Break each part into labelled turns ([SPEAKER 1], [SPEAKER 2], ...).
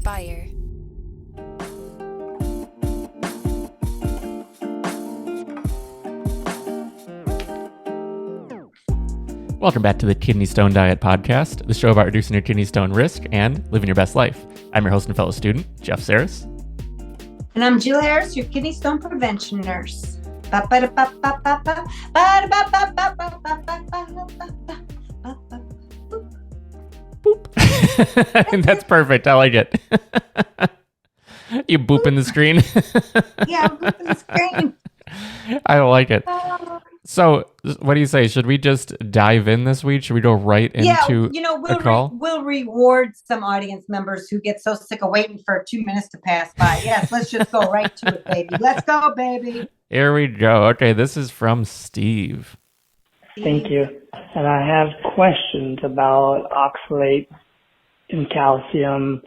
[SPEAKER 1] inspire.
[SPEAKER 2] Welcome back to the Kidney Stone Diet Podcast, the show about reducing your kidney stone risk and living your best life. I'm your host and fellow student, Jeff Saris.
[SPEAKER 3] And I'm Jill Harris, your kidney stone prevention nurse.
[SPEAKER 2] Boop. That's perfect. I like it. You booping the screen?
[SPEAKER 3] Yeah, I'm booping the screen.
[SPEAKER 2] I like it. So, what do you say? Should we just dive in this week? Should we go right into a call?
[SPEAKER 3] We'll reward some audience members who get so sick of waiting for 2 minutes to pass by. Yes, let's just go right to it, baby. Let's go, baby.
[SPEAKER 2] Here we go. Okay, this is from Steve.
[SPEAKER 4] Thank you. And I have questions about oxalate and calcium,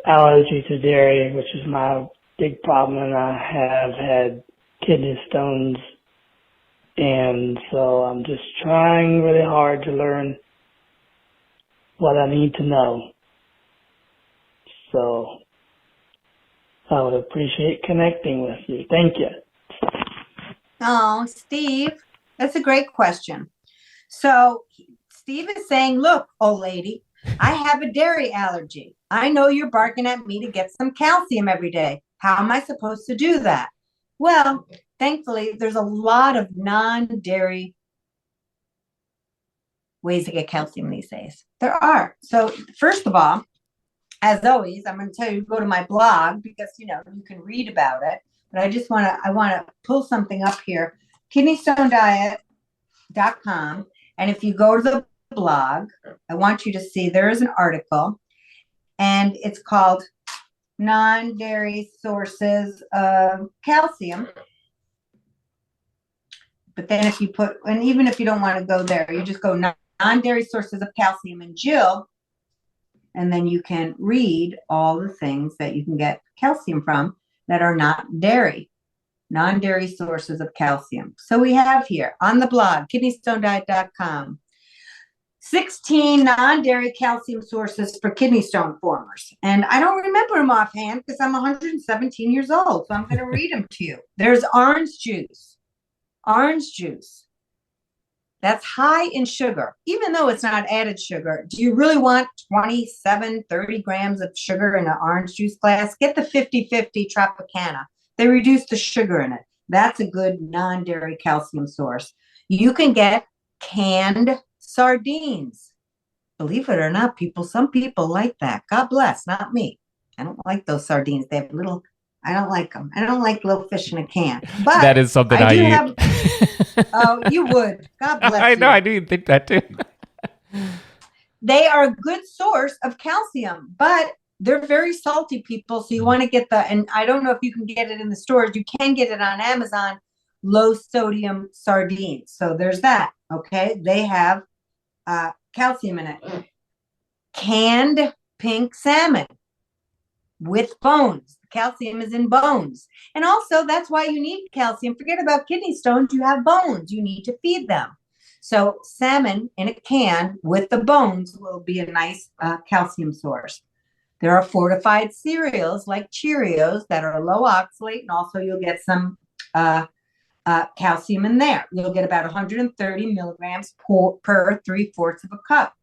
[SPEAKER 4] allergy to dairy, which is my big problem, and I have had kidney stones. And so I'm just trying really hard to learn what I need to know. So I would appreciate connecting with you. Thank you.
[SPEAKER 3] Oh, Steve, that's a great question. So Steve is saying, look, old lady, I have a dairy allergy. I know you're barking at me to get some calcium every day. How am I supposed to do that? Well, thankfully, there's a lot of non-dairy ways to get calcium these days. There are. So first of all, as always, I'm going to tell you to go to my blog because, you can read about it. But I want to pull something up here, kidneystonediet.com. And if you go to the blog, I want you to see there is an article and it's called Non-Dairy Sources of Calcium. But then if you put, and even if you don't want to go there, you just go non-dairy sources of calcium and Jill, and then you can read all the things that you can get calcium from that are not dairy, non-dairy sources of calcium. So we have here on the blog, kidneystonediet.com, 16 non-dairy calcium sources for kidney stone formers. And I don't remember them offhand because I'm 117 years old, so I'm going to read them to you. There's orange juice. Orange juice. That's high in sugar, even though it's not added sugar. Do you really want 27, 30 grams of sugar in an orange juice glass? Get the 50-50 Tropicana. They reduce the sugar in it. That's a good non-dairy calcium source. You can get canned sardines. Believe it or not, some people like that. God bless, not me. I don't like those sardines. They have I don't like them. I don't like little fish in a can. But
[SPEAKER 2] that is something I eat.
[SPEAKER 3] Oh, you would. God bless you.
[SPEAKER 2] I know. I do think that too.
[SPEAKER 3] They are a good source of calcium, but they're very salty, people. So you want to get and I don't know if you can get it in the stores. You can get it on Amazon, low sodium sardines. So there's that. Okay. They have calcium in it. Canned pink salmon with bones. Calcium is in bones. And also that's why you need calcium. Forget about kidney stones. You have bones. You need to feed them. So salmon in a can with the bones will be a nice calcium source. There are fortified cereals like Cheerios that are low oxalate, and also you'll get some calcium in there. You'll get about 130 milligrams per 3/4 of a cup.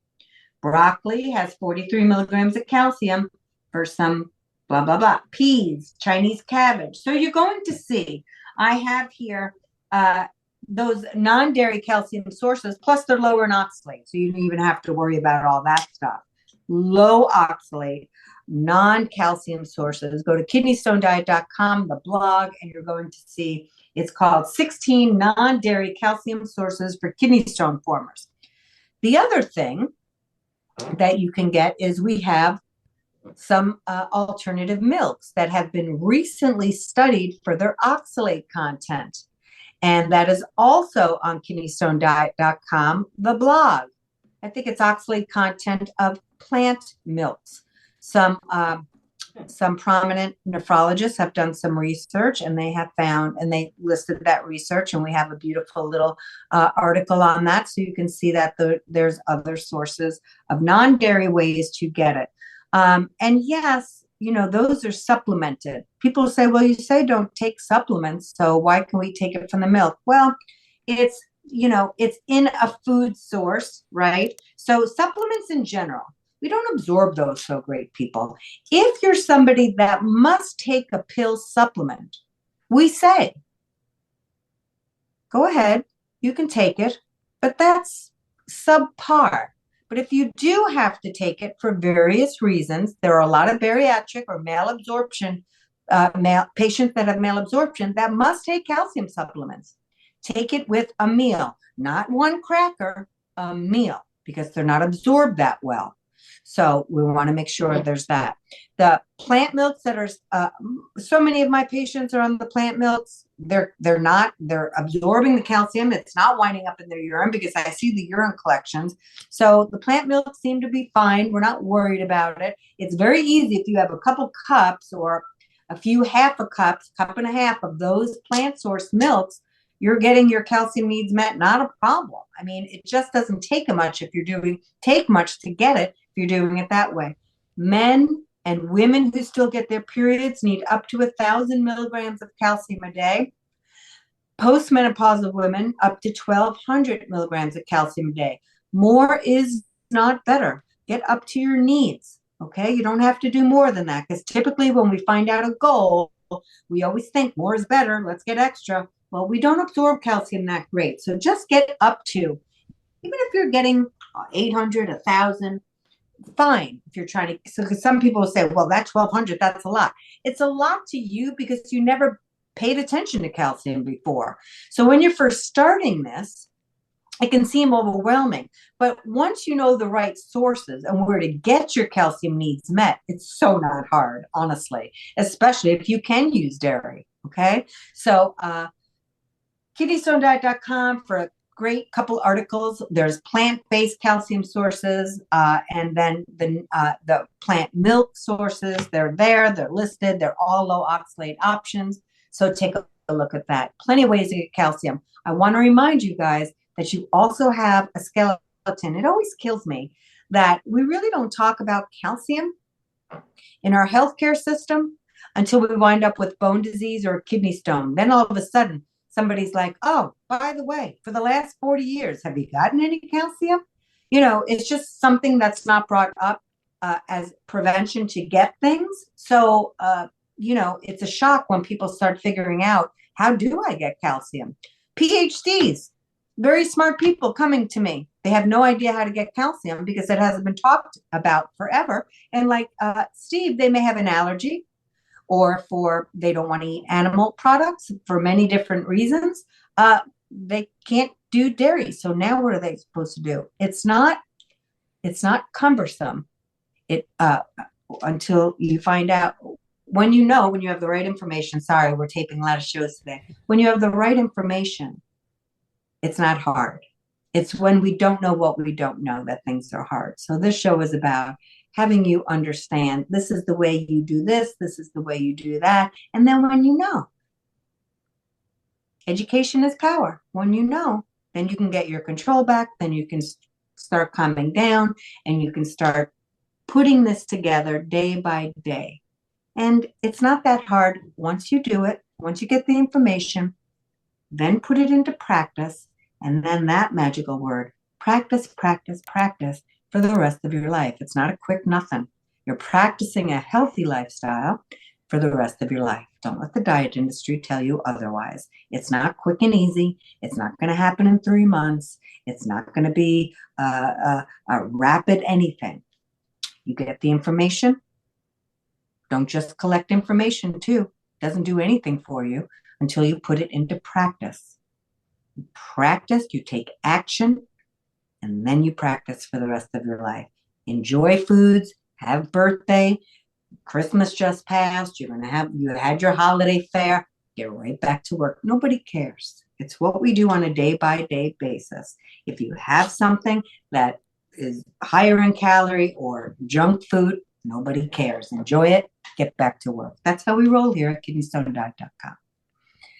[SPEAKER 3] Broccoli has 43 milligrams of calcium for some blah, blah, blah. Peas, Chinese cabbage. So you're going to see, I have here those non-dairy calcium sources, plus they're lower in oxalate. So you don't even have to worry about all that stuff. Low oxalate, non-calcium sources. Go to kidneystonediet.com, the blog, and you're going to see it's called 16 non-dairy calcium sources for kidney stone formers. The other thing that you can get is we have some alternative milks that have been recently studied for their oxalate content. And that is also on kidneystonediet.com, the blog. I think it's oxalate content of plant milks. Some prominent nephrologists have done some research, and they have found, and they listed that research, and we have a beautiful little article on that. So you can see that there's other sources of non-dairy ways to get it. And yes, those are supplemented. People say, well, you say don't take supplements, so why can we take it from the milk? Well, it's it's in a food source, right? So supplements in general, we don't absorb those so great, people. If you're somebody that must take a pill supplement, we say, go ahead, you can take it, but that's subpar. But if you do have to take it for various reasons, there are a lot of bariatric or malabsorption patients that have malabsorption that must take calcium supplements. Take it with a meal, not one cracker, a meal, because they're not absorbed that well. So we want to make sure there's that. The plant milks that are, so many of my patients are on the plant milks. They're absorbing the calcium. It's not winding up in their urine because I see the urine collections. So the plant milks seem to be fine. We're not worried about it. It's very easy if you have a couple cups or a few half a cups, cup and a half of those plant source milks, you're getting your calcium needs met, not a problem. I mean, it just doesn't take much take much to get it if you're doing it that way. Men and women who still get their periods need up to 1,000 milligrams of calcium a day. Postmenopausal women, up to 1,200 milligrams of calcium a day. More is not better. Get up to your needs, okay? You don't have to do more than that, because typically when we find out a goal, we always think more is better, let's get extra. Well, we don't absorb calcium that great. So just get up to, even if you're getting 800, 1,000, fine. If you're trying to, so because some people will say, well, that 1,200, that's a lot. It's a lot to you because you never paid attention to calcium before. So when you're first starting this, it can seem overwhelming. But once you know the right sources and where to get your calcium needs met, it's so not hard, honestly, especially if you can use dairy. Okay. So, kidneystonediet.com for a great couple articles. There's plant-based calcium sources, and then the plant milk sources. They're there. They're listed. They're all low oxalate options. So take a look at that. Plenty of ways to get calcium. I want to remind you guys that you also have a skeleton. It always kills me that we really don't talk about calcium in our healthcare system until we wind up with bone disease or kidney stone. Then all of a sudden, somebody's like, oh, by the way, for the last 40 years, have you gotten any calcium? It's just something that's not brought up as prevention to get things. So, it's a shock when people start figuring out, how do I get calcium? PhDs, very smart people coming to me. They have no idea how to get calcium because it hasn't been talked about forever. And like Steve, they may have an allergy, or they don't want to eat animal products for many different reasons. They can't do dairy. So now what are they supposed to do? It's not cumbersome. Until you find out, when you have the right information. Sorry, we're taping a lot of shows today. When you have the right information, it's not hard. It's when we don't know what we don't know that things are hard. So this show is about having you understand, this is the way you do this is the way you do that. And then when you know, education is power. When you know, then you can get your control back, then you can start calming down, and you can start putting this together day by day. And it's not that hard once you do it, once you get the information, then put it into practice, and then that magical word, practice, practice, practice, for the rest of your life. It's not a quick nothing. You're practicing a healthy lifestyle for the rest of your life. Don't let the diet industry tell you otherwise. It's not quick and easy. It's not going to happen in 3 months. It's not going to be a rapid anything. You get the information. Don't just collect information too. It doesn't do anything for you until you put it into practice. You practice, you take action, and then you practice for the rest of your life. Enjoy foods, have birthday, Christmas just passed, you had your holiday fare, get right back to work. Nobody cares. It's what we do on a day-by-day basis. If you have something that is higher in calorie or junk food, nobody cares. Enjoy it, get back to work. That's how we roll here at kidneystonediet.com.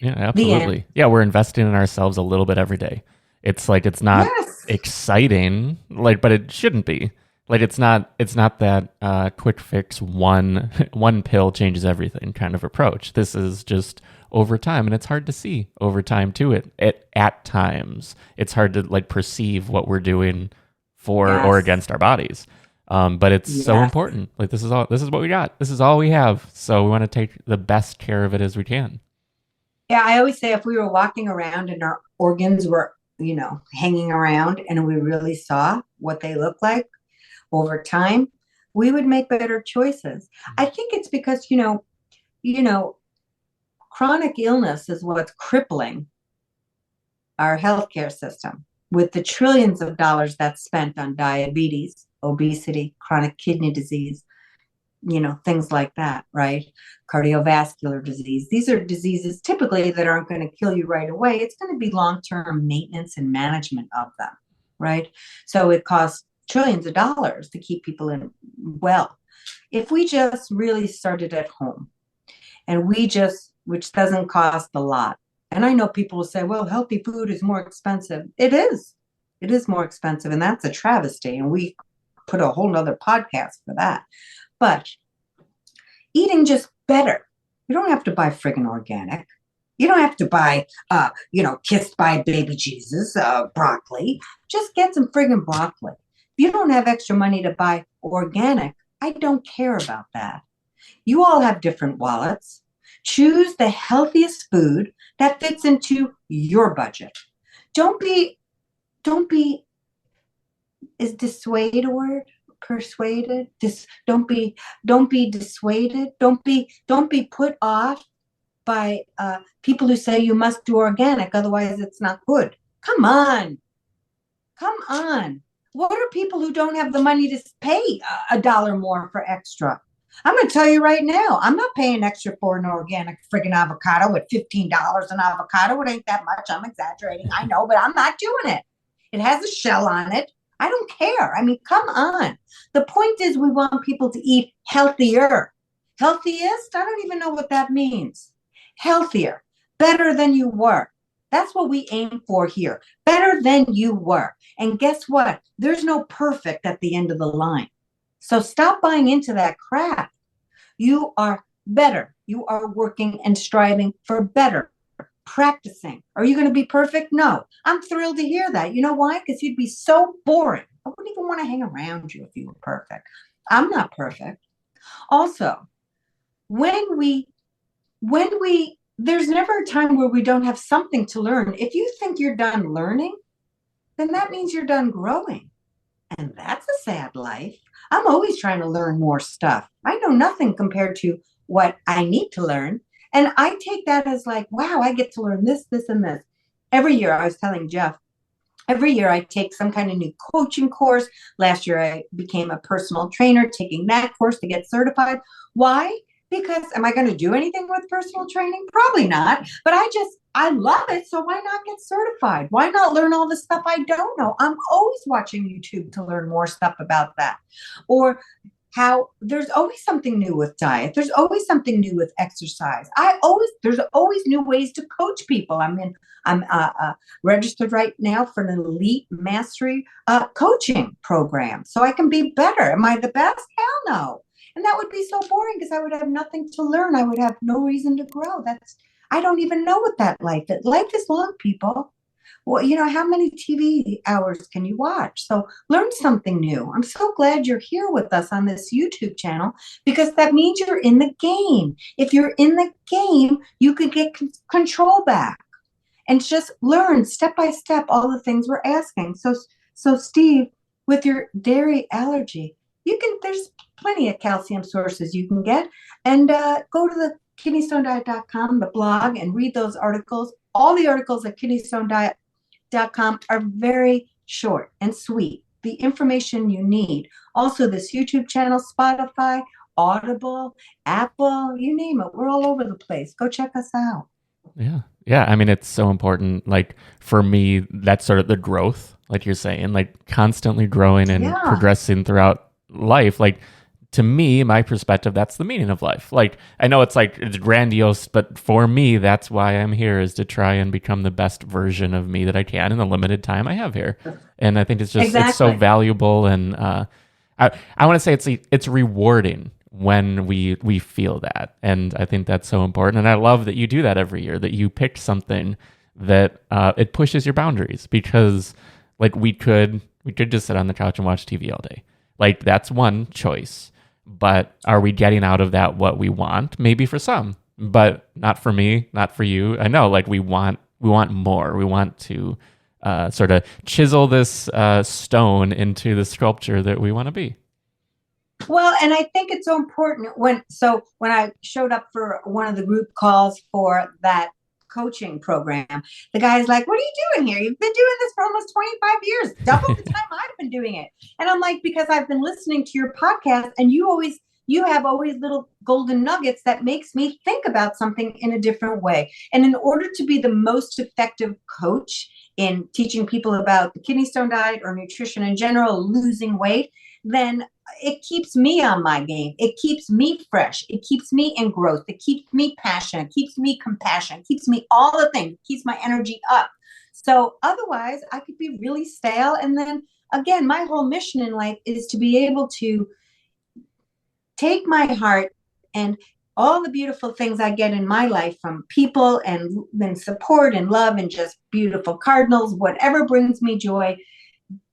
[SPEAKER 2] Yeah, absolutely. Yeah, we're investing in ourselves a little bit every day. It's like, it's not exciting, but it shouldn't be. Like it's not that quick fix, one pill changes everything kind of approach. This is just over time, and it's hard to see over time too. At times it's hard to like perceive what we're doing for or against our bodies. But it's so important. Like this is what we got. This is all we have. So we want to take the best care of it as we can.
[SPEAKER 3] Yeah, I always say if we were walking around and our organs were, hanging around and we really saw what they look like over time, we would make better choices. I think it's because, chronic illness is what's crippling our healthcare system with the trillions of dollars that's spent on diabetes, obesity, chronic kidney disease, things like that, right? Cardiovascular disease. These are diseases typically that aren't going to kill you right away. It's going to be long-term maintenance and management of them, right? So it costs trillions of dollars to keep people in well. If we just really started at home and which doesn't cost a lot. And I know people will say, well, healthy food is more expensive. It is. It is more expensive. And that's a travesty. And we put a whole nother podcast for that. But eating just better. You don't have to buy friggin' organic. You don't have to buy, kissed by baby Jesus, broccoli. Just get some friggin' broccoli. If you don't have extra money to buy organic, I don't care about that. You all have different wallets. Choose the healthiest food that fits into your budget. Don't be, is dissuade a word? Persuaded? Don't be dissuaded. Don't be put off by people who say you must do organic, otherwise it's not good. Come on. What are people who don't have the money to pay $1 more for extra? I'm going to tell you right now, I'm not paying extra for an organic friggin' avocado at $15 an avocado. It ain't that much. I'm exaggerating. I know, but I'm not doing it. It has a shell on it. I don't care. I mean, come on. The point is we want people to eat healthier. Healthiest? I don't even know what that means. Healthier. Better than you were. That's what we aim for here. Better than you were. And guess what? There's no perfect at the end of the line. So stop buying into that crap. You are better. You are working and striving for better. Practicing. Are you going to be perfect? No. I'm thrilled to hear that. You know why? Because you'd be so boring. I wouldn't even want to hang around you if you were perfect. I'm not perfect. Also, there's never a time where we don't have something to learn. If you think you're done learning, then that means you're done growing. And that's a sad life. I'm always trying to learn more stuff. I know nothing compared to what I need to learn. And I take that as like, wow, I get to learn this, this, and this. Every year, I was telling Jeff, every year I take some kind of new coaching course. Last year, I became a personal trainer, taking that course to get certified. Why? Because am I going to do anything with personal training? Probably not. But I love it. So why not get certified? Why not learn all the stuff I don't know? I'm always watching YouTube to learn more stuff about that. Or how there's always something new with diet. There's always something new with exercise. There's always new ways to coach people. I'm registered right now for an elite mastery coaching program so I can be better. Am I the best? Hell no. And that would be so boring because I would have nothing to learn. I would have no reason to grow. I don't even know what that life is. Life is long, people. Well, how many TV hours can you watch? So learn something new. I'm so glad you're here with us on this YouTube channel because that means you're in the game. If you're in the game, you can get control back and just learn step by step all the things we're asking. So Steve, with your dairy allergy, there's plenty of calcium sources you can get, and go to the kidneystonediet.com, the blog, and read those articles. All the articles at kidneystonediet.com are very short and sweet. The information you need. Also, this YouTube channel, Spotify, Audible, Apple, you name it. We're all over the place. Go check us out.
[SPEAKER 2] Yeah. Yeah. I mean, it's so important. Like for me, that's sort of the growth, like you're saying, like constantly growing and progressing throughout life. Like to me, my perspective, that's the meaning of life. Like I know it's grandiose, but for me, that's why I'm here, is to try and become the best version of me that I can in the limited time I have here. And I think it's just, It's so valuable. And I want to say it's rewarding when we feel that. And I think that's so important. And I love that you do that every year, that you picked something that it pushes your boundaries, because like we could just sit on the couch and watch TV all day. Like that's one choice, but are we getting out of that what we want? Maybe for some, but not for me, not for you. I know, like we want more. We want to sort of chisel this stone into the sculpture that we want to be.
[SPEAKER 3] Well, and I think it's so important when I showed up for one of the group calls for that coaching program, the guy's like, "What are you doing here? You've been doing this for almost 25 years, double the time I've been doing it." And I'm like, because I've been listening to your podcast, and you have always little golden nuggets that makes me think about something in a different way. And in order to be the most effective coach in teaching people about the kidney stone diet or nutrition in general, losing weight, then it keeps me on my game. It keeps me fresh. It keeps me in growth. It keeps me passionate, keeps me compassionate, keeps me all the things, keeps my energy up. So otherwise I could be really stale. And then again, my whole mission in life is to be able to take my heart and all the beautiful things I get in my life from people and support and love and just beautiful cardinals, whatever brings me joy,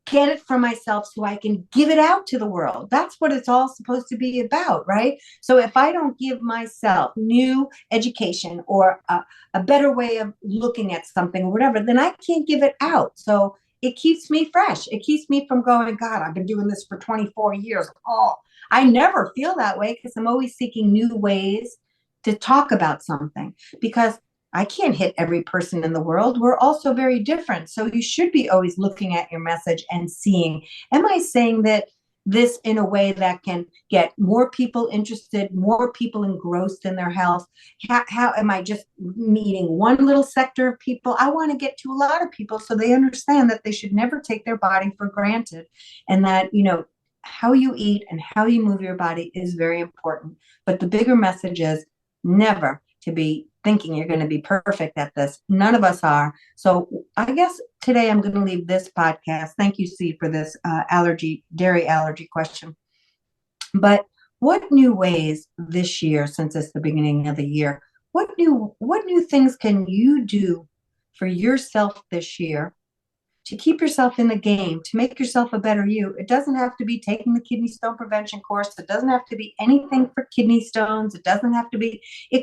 [SPEAKER 3] get it for myself so I can give it out to the world. That's what it's all supposed to be about, right? So if I don't give myself new education or a better way of looking at something or whatever, then I can't give it out. So it keeps me fresh. It keeps me from going, God, I've been doing this for 24 years. Oh, I never feel that way because I'm always seeking new ways to talk about something, because I can't hit every person in the world. We're also very different. So you should be always looking at your message and seeing, am I saying this in a way that can get more people interested, more people engrossed in their health? How am I just meeting one little sector of people? I want to get to a lot of people so they understand that they should never take their body for granted, and that, how you eat and how you move your body is very important. But the bigger message is never to be thinking you're going to be perfect at this. None of us are. So I guess today I'm going to leave this podcast. Thank you, Steve, for this dairy allergy question. But what new ways this year, since it's the beginning of the year, what new things can you do for yourself this year to keep yourself in the game, to make yourself a better you? It doesn't have to be taking the kidney stone prevention course. It doesn't have to be anything for kidney stones. It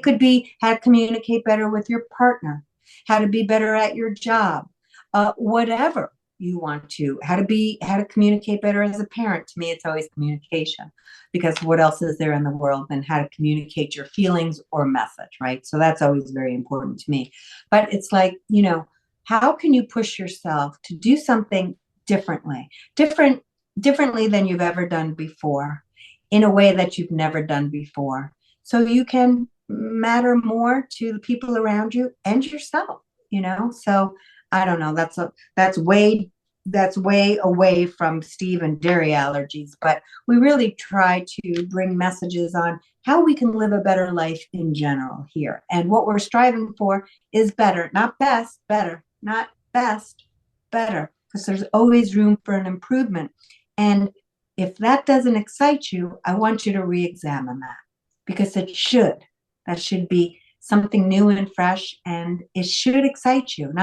[SPEAKER 3] could be how to communicate better with your partner, how to be better at your job, whatever you want to, how to communicate better as a parent. To me, it's always communication, because what else is there in the world than how to communicate your feelings or message, right? So that's always very important to me. But it's like, how can you push yourself to do something differently than you've ever done before, in a way that you've never done before, so you can matter more to the people around you and yourself, So I don't know. That's way away from Steve and dairy allergies, but we really try to bring messages on how we can live a better life in general here. And what we're striving for is better, not best, better. Not best, better, because there's always room for an improvement. And if that doesn't excite you, I want you to re-examine that, because that should be something new and fresh, and it should excite you,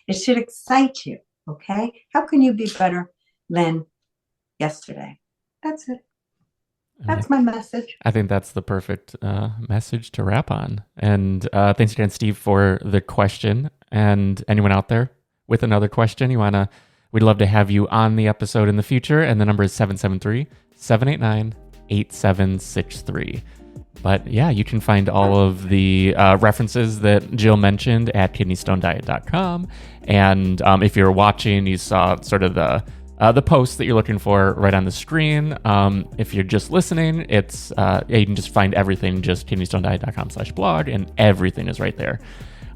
[SPEAKER 3] it should excite you. Okay. How can you be better than yesterday? That's it. That's my message.
[SPEAKER 2] I think that's the perfect message to wrap on. And thanks again, Steve, for the question. And anyone out there with another question we'd love to have you on the episode in the future. And the number is 773-789-8763. But yeah, you can find all of the references that Jill mentioned at kidneystonediet.com. And if you're watching, you saw sort of the post that you're looking for right on the screen. If you're just listening, it's you can just find everything, just kidneystonediet.com/blog, and everything is right there.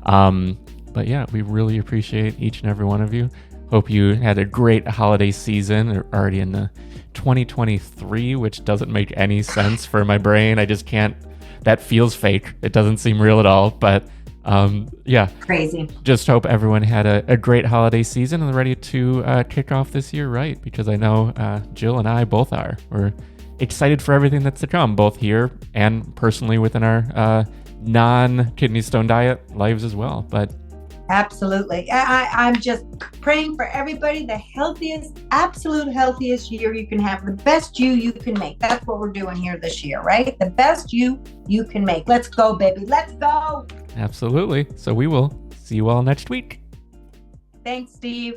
[SPEAKER 2] But yeah, we really appreciate each and every one of you. Hope you had a great holiday season. We're already in the 2023, which doesn't make any sense for my brain. I just can't. That feels fake. It doesn't seem real at all. But Yeah,
[SPEAKER 3] Crazy.
[SPEAKER 2] just hope everyone had a great holiday season and ready to kick off this year right, because I know Jill and I both are. We're excited for everything that's to come, both here and personally within our non-kidney stone diet lives as well. But
[SPEAKER 3] Absolutely. I'm just praying for everybody the healthiest, absolute healthiest year you can have, the best you can make. That's what we're doing here this year, right? The best you can make. Let's go, baby. Let's go.
[SPEAKER 2] absolutely. So we will see you all next week.
[SPEAKER 3] Thanks, Steve.